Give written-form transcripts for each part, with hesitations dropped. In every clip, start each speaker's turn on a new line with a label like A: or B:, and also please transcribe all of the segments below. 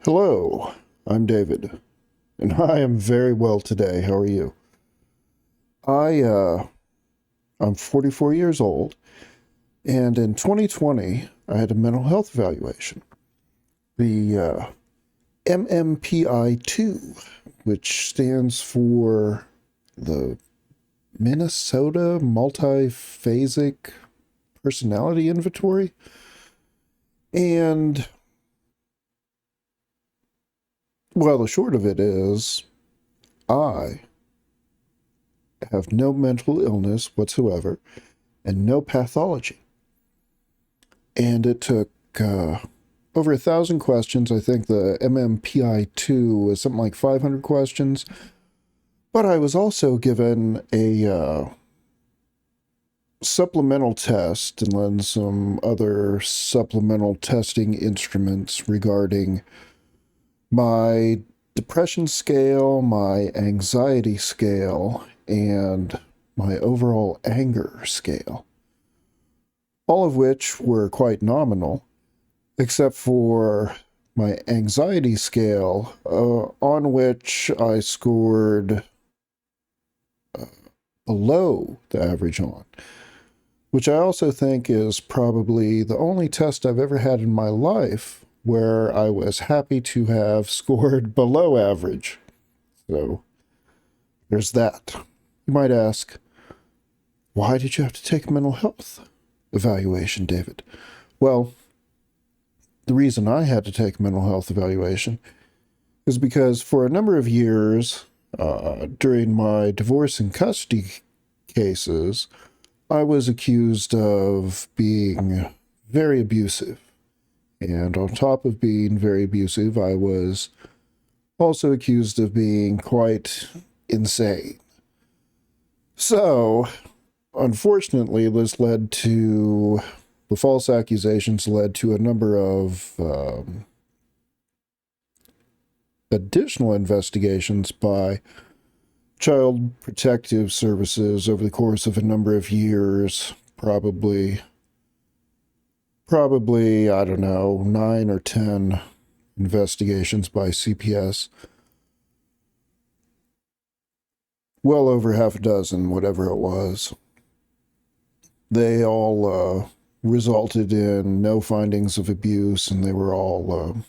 A: Hello, I'm David, and I am very well today. How are you? I I'm 44 years old, and in 2020 I had a mental health evaluation, the MMPI-2, which stands for the Minnesota Multiphasic Personality Inventory. And well, the short of it is I have no mental illness whatsoever and no pathology. And it took over 1,000 questions. I think the MMPI-2 was something like 500 questions. But I was also given a supplemental test and then some other supplemental testing instruments regarding my depression scale, my anxiety scale, and my overall anger scale. All of which were quite nominal, except for my anxiety scale, on which I scored below the average on, which I also think is probably the only test I've ever had in my life where I was happy to have scored below average. So there's that. You might ask, why did you have to take a mental health evaluation, David? Well, the reason I had to take a mental health evaluation is because for a number of years, during my divorce and custody cases, I was accused of being very abusive. And on top of being very abusive, I was also accused of being quite insane. So, unfortunately, the false accusations led to a number of additional investigations by Child Protective Services over the course of a number of years, probably, I don't know, 9 or 10 investigations by CPS. Well over half a dozen, whatever it was. They all resulted in no findings of abuse, and they were all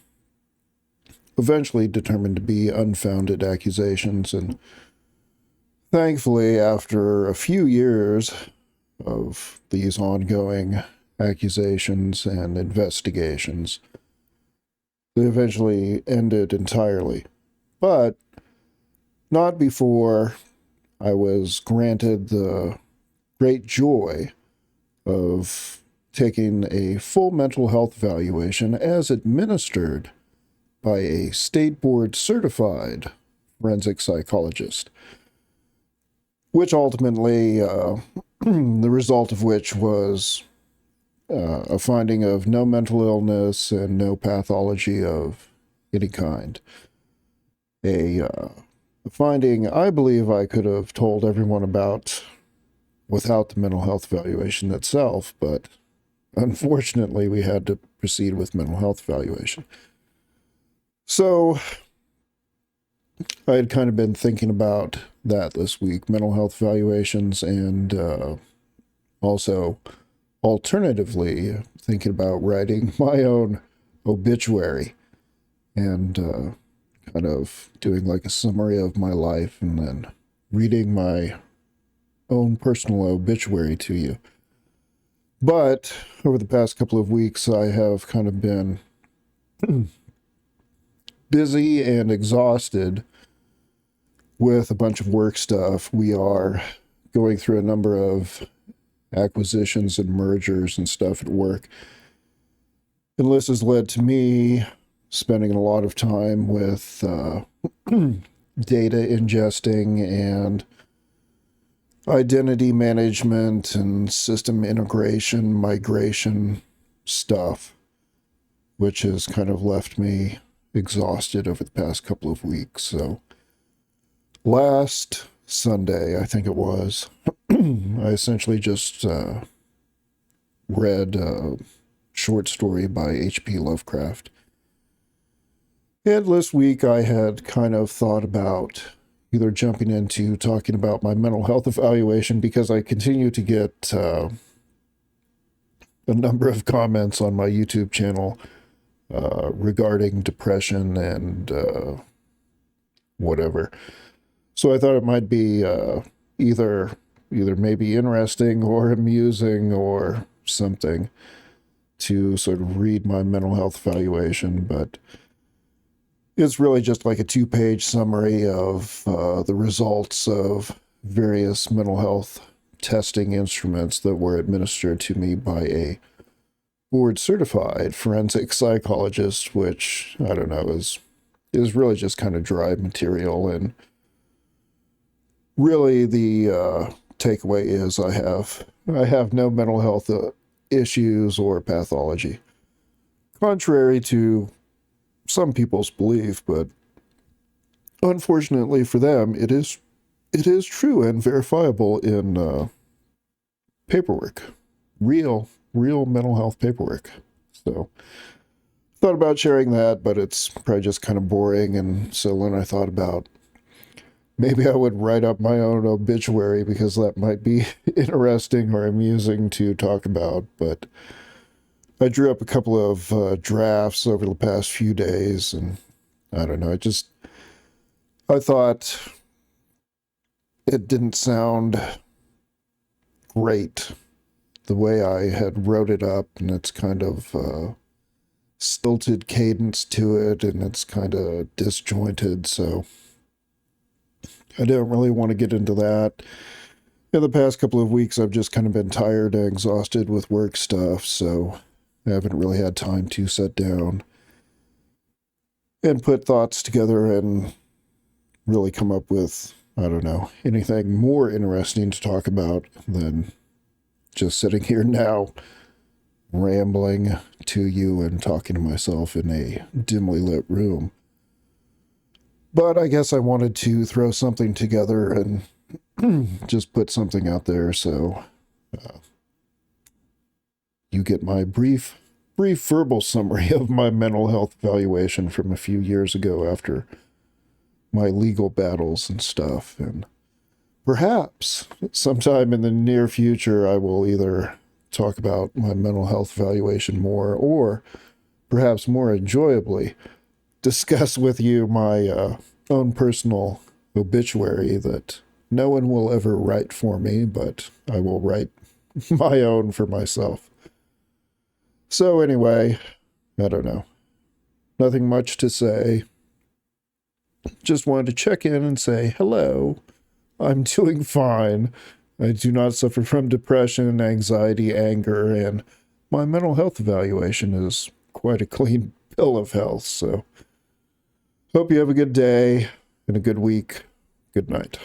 A: eventually determined to be unfounded accusations. And thankfully, after a few years of these ongoing accusations and investigations, they eventually ended entirely. But not before I was granted the great joy of taking a full mental health evaluation as administered by a state board certified forensic psychologist, which ultimately, the result of which was a finding of no mental illness and no pathology of any kind. A finding I believe I could have told everyone about without the mental health evaluation itself, but unfortunately we had to proceed with mental health evaluation. So I had kind of been thinking about that this week, mental health evaluations, and also alternatively thinking about writing my own obituary and kind of doing like a summary of my life and then reading my own personal obituary to you. But over the past couple of weeks, I have kind of been busy and exhausted with a bunch of work stuff. We are going through a number of acquisitions and mergers and stuff at work. And this has led to me spending a lot of time with data ingesting and identity management and system integration, migration stuff, which has kind of left me exhausted over the past couple of weeks. So last Sunday, I think it was, I essentially just read a short story by H.P. Lovecraft. And this week I had kind of thought about either jumping into talking about my mental health evaluation because I continue to get a number of comments on my YouTube channel regarding depression and whatever. So I thought it might be either maybe interesting or amusing or something to sort of read my mental health evaluation, but it's really just like a 2-page summary of the results of various mental health testing instruments that were administered to me by a board-certified forensic psychologist, which, I don't know, is really just kind of dry material. And really the takeaway is I have no mental health issues or pathology. Contrary to some people's belief, but unfortunately for them, it is true and verifiable in paperwork, real mental health paperwork. So thought about sharing that, but it's probably just kind of boring. And so then I thought about maybe I would write up my own obituary because that might be interesting or amusing to talk about. But I drew up a couple of drafts over the past few days, and I don't know, I thought it didn't sound great the way I had wrote it up, and it's kind of stilted cadence to it, and it's kind of disjointed, so I don't really want to get into that. In the past couple of weeks, I've just kind of been tired and exhausted with work stuff, so I haven't really had time to sit down and put thoughts together and really come up with, I don't know, anything more interesting to talk about than just sitting here now rambling to you and talking to myself in a dimly lit room. But I guess I wanted to throw something together and just put something out there, so you get my brief verbal summary of my mental health evaluation from a few years ago after my legal battles and stuff. And perhaps sometime in the near future, I will either talk about my mental health evaluation more, or perhaps more enjoyably, discuss with you my own personal obituary that no one will ever write for me, but I will write my own for myself. So anyway, I don't know. Nothing much to say. Just wanted to check in and say, hello, I'm doing fine. I do not suffer from depression, anxiety, anger, and my mental health evaluation is quite a clean bill of health. So hope you have a good day and a good week. Good night.